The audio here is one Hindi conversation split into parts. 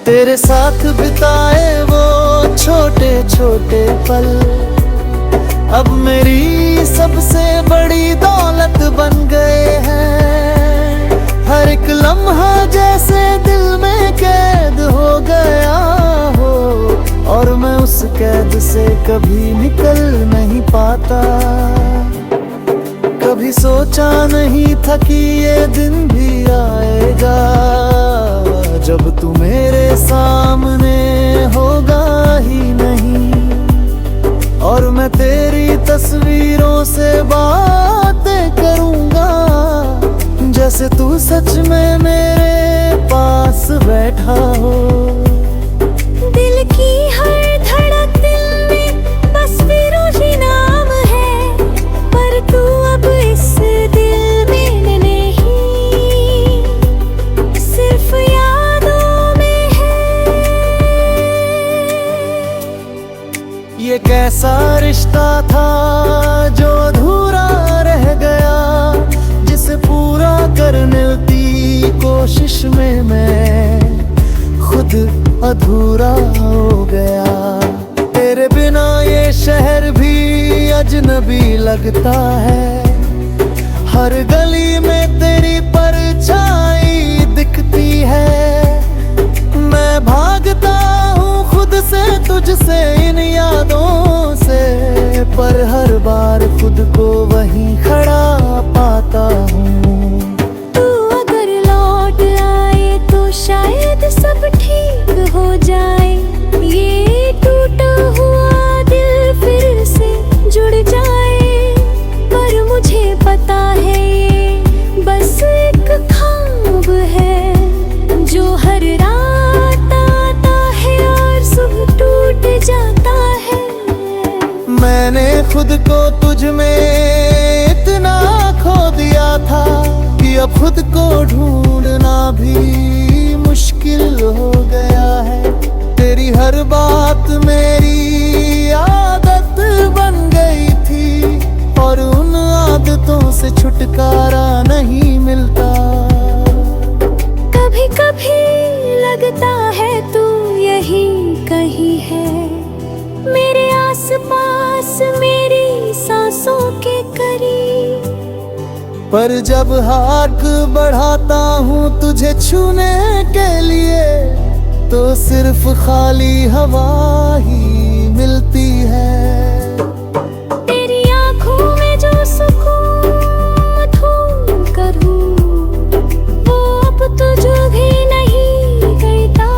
तेरे साथ बिताए वो छोटे छोटे पल अब मेरी सबसे बड़ी दौलत बन गए हैं। हर एक लम्हा जैसे दिल में कैद हो गया हो, और मैं उस कैद से कभी निकल नहीं पाता। कभी सोचा नहीं था कि ये दिन भी आएगा जब तू मेरे सामने होगा ही नहीं, और मैं तेरी तस्वीरों से बातें करूंगा जैसे तू सच में मेरे पास बैठा हो। दिल की हर धड़क दिल में बस फिरोजी नाम है, पर तू अब इस दिल में नहीं, सिर्फ यादों में है। ये कैसा रिश्ता था जो अधूरा रह गया, जिसे पूरा करने की कोशिश में मैं खुद अधूरा हो गया। तेरे बिना ये शहर भी अजनबी लगता है, हर गली में तेरी परछाई दिखती है। मैं भागता हूँ खुद से, तुझसे, इन यादों से, पर हर बार खुद को वहीं खड़ा पाता हूँ। तू अगर लौट आए तो शायद सब ठीक हो जाए, ये टूटा हुआ दिल फिर से जुड़ जाए। पर मुझे पता है ये बस एक ख्वाब है जो हर रात आता है और सुबह टूट जाता है। मैंने खुद को तुझ में इतना खो दिया था कि अब खुद को ढूंढना भी मुश्किल हो गया है। तेरी हर बात मेरी आदत बन गई थी, और उन आदतों से छुटकारा नहीं मिलता। कभी कभी लगता है तू यही कहीं है, मेरे आसपास, मेरी सांसों के करीब। पर जब हाथ बढ़ाता हूँ तुझे छूने के लिए, तो सिर्फ खाली हवा ही मिलती है। तेरी आँखों में जो सुकून ढूंढ कर हूँ, वो अब तुझे भी नहीं कहता।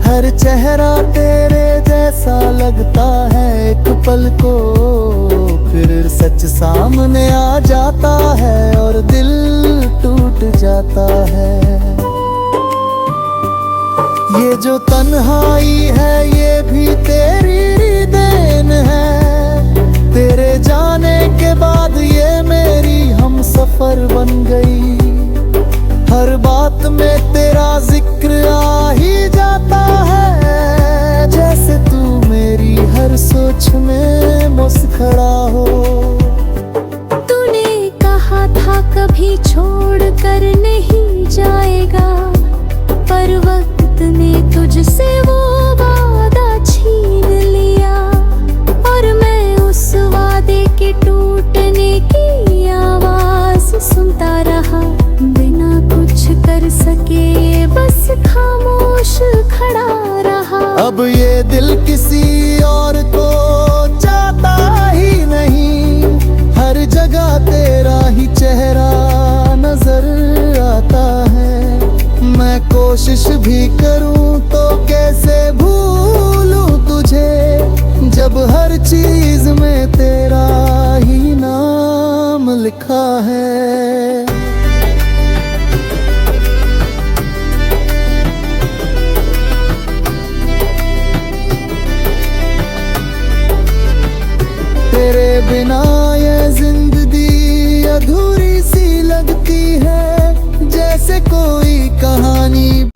हर चेहरा तेरे जैसा लगता है एक पल को, फिर सच सामने आ जाता है और दिल टूट जाता है। ये जो तन्हाई है ये भी तेरी देन है, तेरे जाने के बाद ये मेरी हम सफर बन गई। हर बात में तेरा जिक्र आ ही जाता है, जैसे तू मेरी हर सोच में मुस्कुरा हो। तूने कहा था कभी छोड़ कर नहीं जाएगा, पर वक्त ने तुझसे वो वादा छीन लिया, और मैं उस वादे के टूटने की आवाज सुनता रहा। बिना कुछ कर सके बस खामोश खड़ा रहा। अब ये दिल किसी और को चाहता ही नहीं, हर जगह तेरा ही चेहरा नजर आता है। मैं कोशिश भी करूं तो कैसे भूलूं तुझे, जब हर चीज में तेरा ही नाम लिखा है। तेरे बिना ये जिंदगी अधूरी सी लगती है, जैसे कोई कहानी।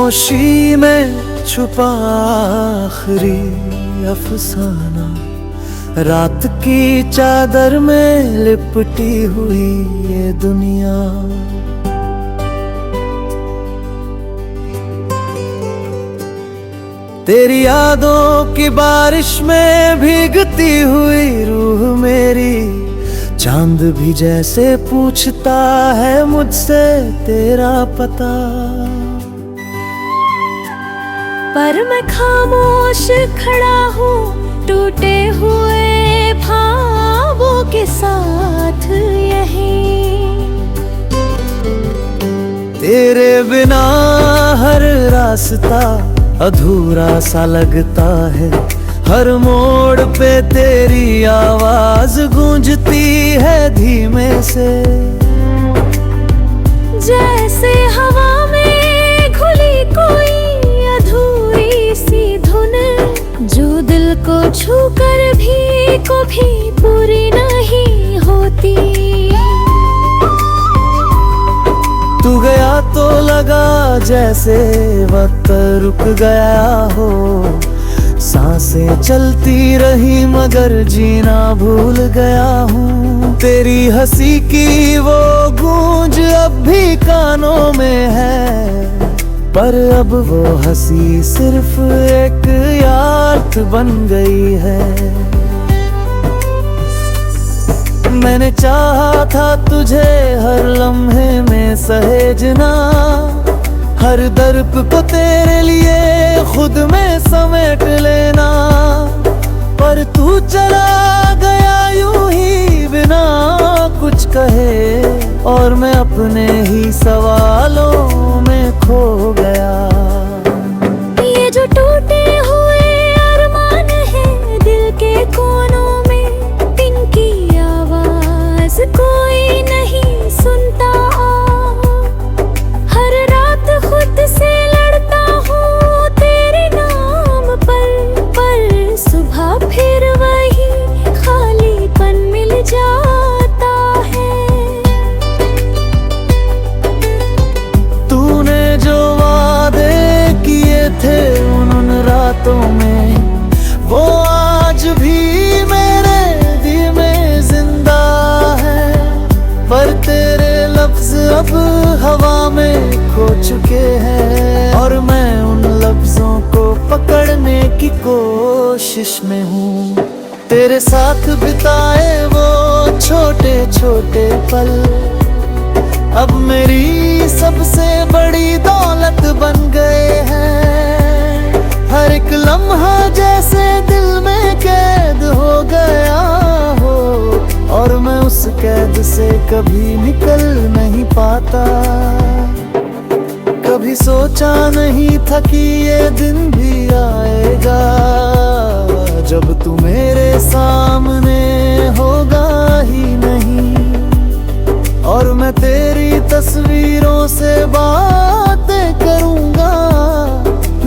खामोशी में छुपा आखिरी अफसाना, रात की चादर में लिपटी हुई ये दुनिया। तेरी यादों की बारिश में भीगती हुई रूह मेरी, चांद भी जैसे पूछता है मुझसे तेरा पता। पर मैं खामोश खड़ा हूँ टूटे हुए ख्वाबों के साथ यहीं। तेरे बिना हर रास्ता अधूरा सा लगता है, हर मोड़ पे तेरी आवाज गूंजती है धीमे से। जैसे हवा में घुली कोई अधूरी सी धुन, जो दिल को छूकर भी कभी पूरी नहीं होती। तू गया तो लगा जैसे वक्त रुक गया हो, सांसें चलती रही मगर जीना भूल गया हूँ। तेरी हंसी की वो गूंज अब भी कानों में है, पर अब वो हंसी सिर्फ एक याद बन गई है। मैंने चाहा था तुझे हर लम्हे में सहेजना, हर दर्द को तेरे लिए खुद में समेट लेना, पर तू चला गया यूं ही बिना कुछ कहे, और मैं अपने ही सवालों में खो गया। ये जो टूटे हुए अरमान है दिल के कोनों में, इनकी आवाज कोई नहीं सुनता। हर रात खुद से लड़ता हूँ तेरे नाम पर सुबह फिर वही खालीपन मिल जाता है। तूने जो वादे किए थे उन रातों में, वो आज भी मेरे दिल में जिंदा है, पर तेरे लफ्ज अब हवा में खो चुके हैं, और मैं उन लफ्जों को पकड़ने की कोशिश में हूँ। तेरे साथ बिताए वो छोटे छोटे पल अब मेरी सबसे बड़ी दौलत बन गए हैं। हर एक लम्हा जैसे दिल में कैद हो गया हो, और मैं उस कैद से कभी निकल नहीं पाता। कभी सोचा नहीं था कि ये दिन भी आएगा, जब तू मेरे सामने होगा ही नहीं, और मैं तेरी तस्वीरों से बातें करूंगा,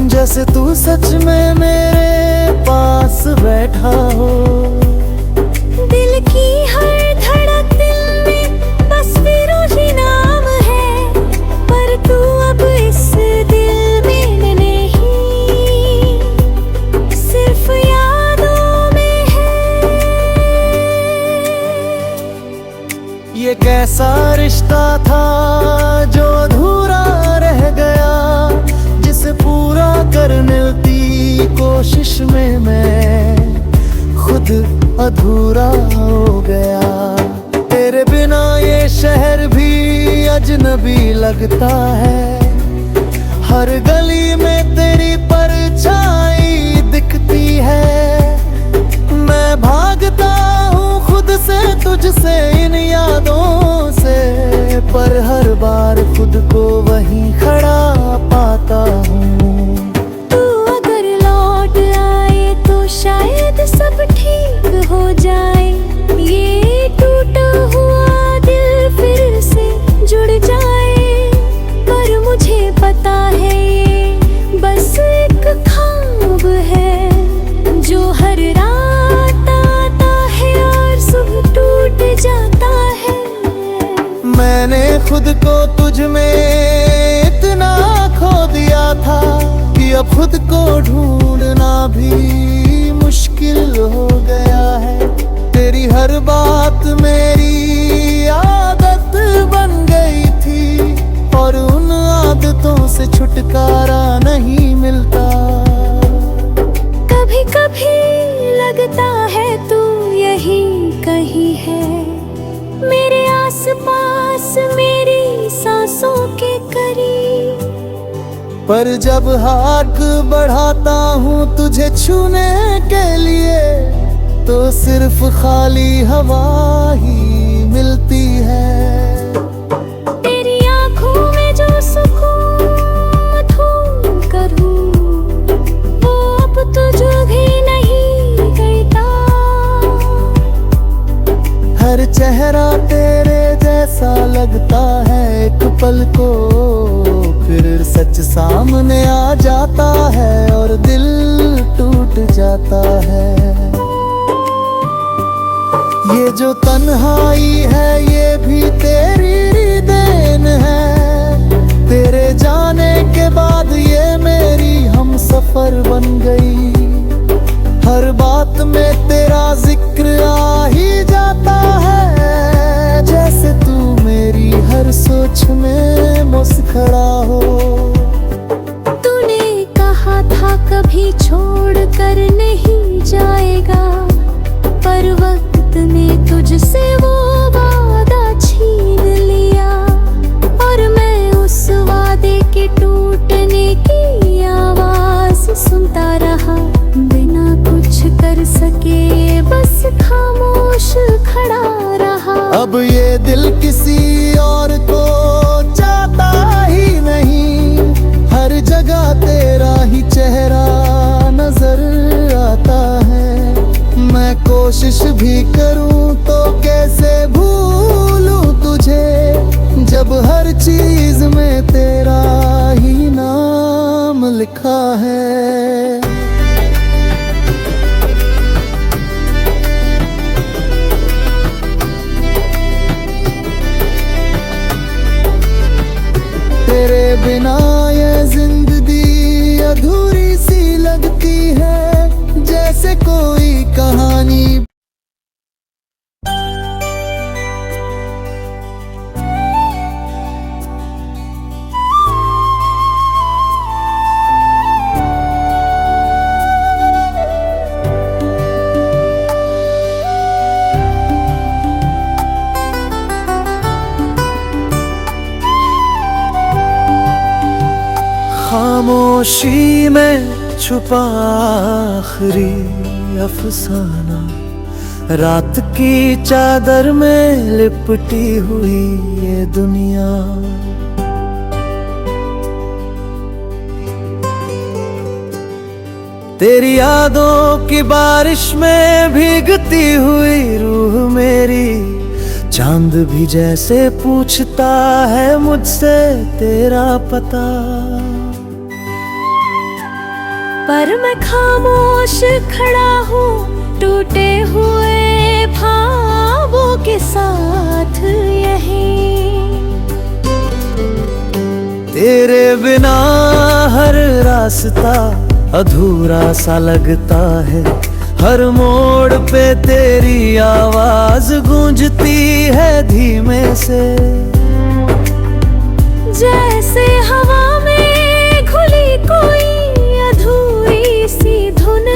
जैसे तू सच में मेरे पास बैठा हो। दिल की हर धड़क दिल में बस फिरोजी नाम है, पर तू अब इस दिल में नहीं, सिर्फ यादों में है। ये कैसा रिश्ता था जो अधूरा रह गया, जिसे पूरा करने की कोशिश में मैं खुद अधूरा हो गया। तेरे बिना ये शहर भी अजनबी लगता है, हर गली में तेरी परछाई दिखती है। मैं भागता हूँ खुद से तुझसे इन यादों से, पर हर बार खुद को वहीं खड़ा पाता हूँ। तू अगर लौट आए तो शायद सब ठीक हो जाए, ये टूटा हुआ दिल फिर से जुड़ जाए। पर मुझे पता है ये बस एक ख्वाब है, जो हर रात आता है और सुबह टूट जाता है। मैंने खुद को तुझ में इतना खो दिया था, अब खुद को ढूंढना भी मुश्किल हो गया है। तेरी हर बात मेरी आदत बन गई थी, और उन आदतों से छुटकारा नहीं मिलता। कभी कभी लगता है तू यही कहीं है, मेरे आसपास, मेरी सांसों के करीब। पर जब हाथ बढ़ाता हूँ तुझे छूने के लिए, तो सिर्फ खाली हवा ही मिलती है। तेरी आंखों में जो सुकून ढूंढ कर हूँ, वो अब तुझे भी नहीं कहता। हर चेहरा तेरे जैसा लगता है, एक पल को फिर सच सामने आ जाता है और दिल टूट जाता है। ये जो तन्हाई है ये भी तेरी देन है, तेरे जाने के बाद ये मेरी हम सफर बन गई। हर बात में तेरा जिक्र आ ही जाता है, जैसे तू मेरी हर सोच में मुस्कुरा हो। तूने कहा था कभी छोड़ कर नहीं जाएगा, पर वक्त ने तुझसे वो वादा छीन लिया, और मैं उस वादे के टूटने की आवाज सुनता रहा। बिना कुछ कर सके बस खामोश खड़ा रहा। अब ये दिल किसी और को चाहता ही नहीं, हर जगह तेरा ही चेहरा नजर आता है। मैं कोशिश भी करूं तो कैसे भूलूं तुझे, जब हर चीज में तेरा ही नाम लिखा है। तेरे बिना ये जिंदगी अधूरी सी लगती है, जैसे कोई कहानी। खामोशी में छुपा आखिरी अफसाना, रात की चादर में लिपटी हुई ये दुनिया। तेरी यादों की बारिश में भीगती हुई रूह मेरी, चांद भी जैसे पूछता है मुझसे तेरा पता। पर मैं खामोश खड़ा हूँ टूटे हुए ख्वाबों के साथ यहीं। तेरे बिना हर रास्ता अधूरा सा लगता है, हर मोड़ पे तेरी आवाज गूंजती है धीमे से। जैसे हवा में घुली कोई अधूरी सी धुन,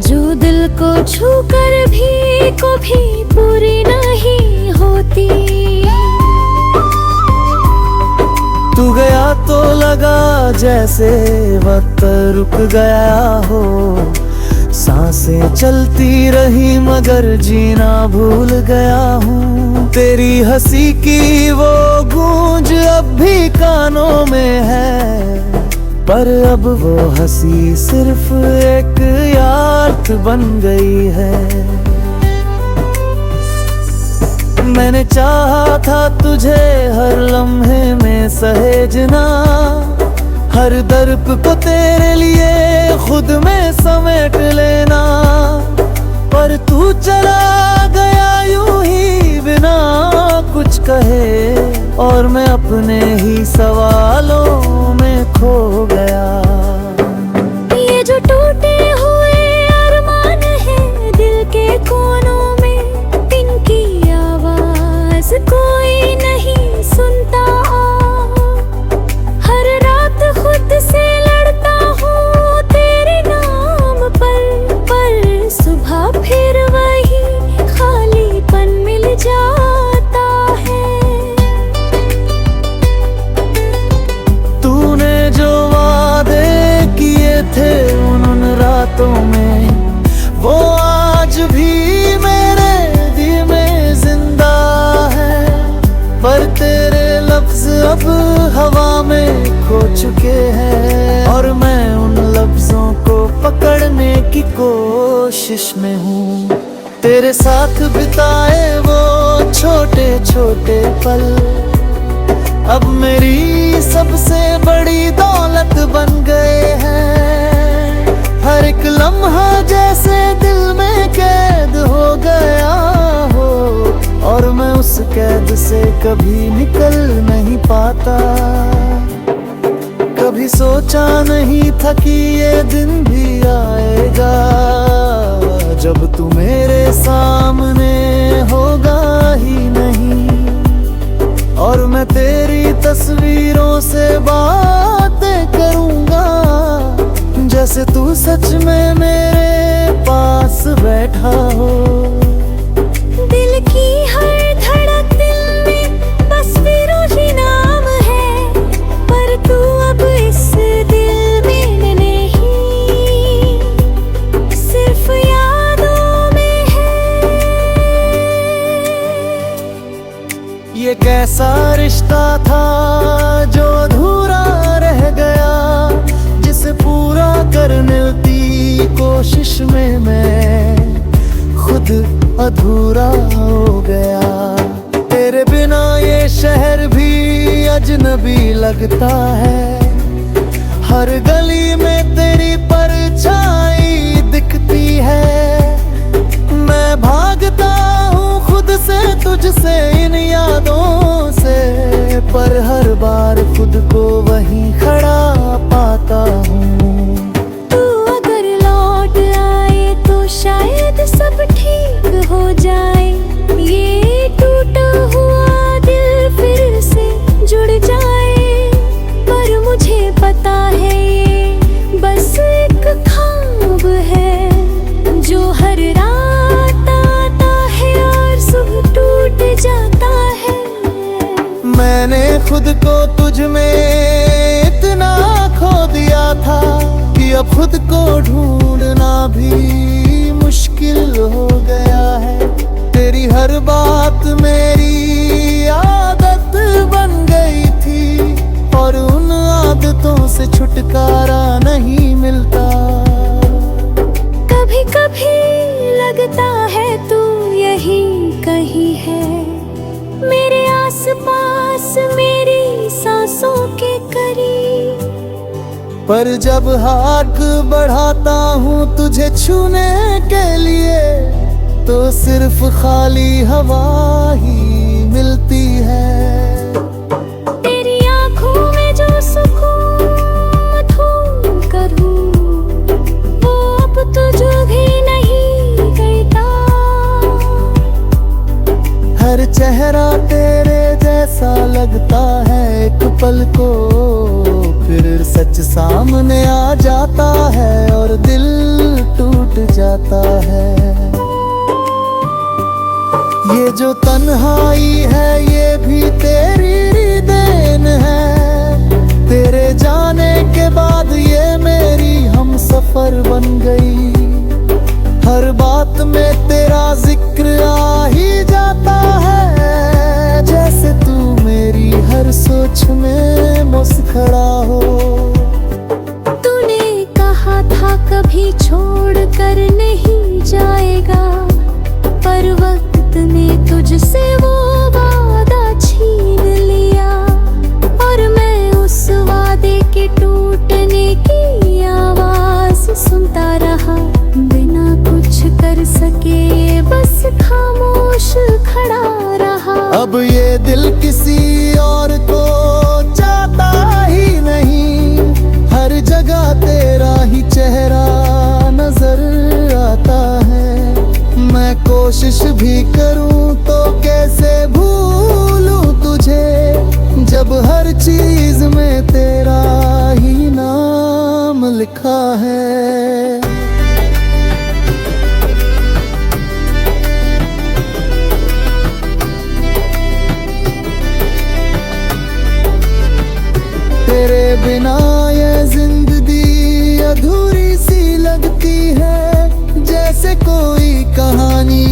जो दिल को छूकर भी कभी पूरी नहीं होती। तू गया तो लगा जैसे वक्त रुक गया हो, सांसें चलती रही मगर जीना भूल गया हूँ। तेरी हंसी की वो गूंज अब भी कानों में है, पर अब वो हंसी सिर्फ एक याद बन गई है। मैंने चाहा था तुझे हर लम्हे में सहेजना, हर दर्द को तेरे लिए खुद में समेट लेना, पर तू चला गया यूं ही बिना कुछ कहे, और मैं अपने ही सवालों में खो गया। कोशिश में हूँ तेरे साथ बिताए वो छोटे छोटे पल अब मेरी सबसे बड़ी दौलत बन गए हैं। हर एक लम्हा जैसे दिल में कैद हो गया हो और मैं उस कैद से कभी निकल नहीं पाता। कभी सोचा नहीं था कि ये दिन भी आएगा जब तू मेरे सामने होगा ही नहीं और मैं तेरी तस्वीरों से बातें करूंगा जैसे तू सच में मेरे पास बैठा हो। दिल की हर धड़क दिल में बस फिरोजी नाम है पर तू अब इस दिल में नहीं सिर्फ यादों में है। ये कैसा रिश्ता था जो अधूरा रह गया जिसे पूरा करने की कोशिश में मैं खुद अधूरा हो गया। तेरे बिना ये शहर भी अजनबी लगता है हर गली में तेरी परछाई दिखती है। मैं भागता हूँ खुद से तुझसे इन यादों से पर हर बार खुद को वहीं खड़ा पाता हूँ। तू अगर लौट आए तो शायद सब ठीक हो जाए ये टूटा हुआ दिल फिर से जुड़ जाए पर मुझे पता है ये बस एक ख्वाब है जो हर रात आता है और सुबह टूट जाता है। मैंने खुद को तुझ में इतना खो दिया था कि अब खुद को ढूंढना भी मुश्किल हो गया है। तेरी हर बात मेरी आदत बन गई थी और उन आदतों से छुटकारा नहीं मिलता। कभी कभी लगता है तू यही कहीं है मेरे आसपास मेरी सांसों के करीब पर जब हाथ बढ़ाता हूँ तुझे छूने के लिए तो सिर्फ खाली हवा ही मिलती है। तेरी आंखों में जो सुकून ढूंढ कर हूँ वो अब तुझे भी नहीं कहता। हर चेहरा तेरे जैसा लगता है एक पल को फिर सच सामने आ जाता है और दिल टूट जाता है। ये जो तन्हाई है ये भी तेरी देन है तेरे जाने के बाद ये मेरी हम सफर बन गई। हर बात में तेरा जिक्र आ ही जाता है जैसे तू मेरी हर सोच में मुस्कुरा हो। तूने कहा था कभी छोड़ कर नहीं जाएगा पर वक्त ने तुझसे वो वादा छीन लिया और मैं उस वादे के टूटने की आवाज सुनता रहा बिना कुछ कर सके बस खामोश खड़ा रहा। अब ये दिल किसी और को चाहता ही नहीं हर जगह तेरा ही चेहरा नजर आता है। मैं कोशिश भी करूं तो कैसे भूलूं तुझे जब हर चीज में तेरा ही नाम लिखा है। तेरे बिना ये जिंदगी अधूरी सी लगती है जैसे कोई कहानी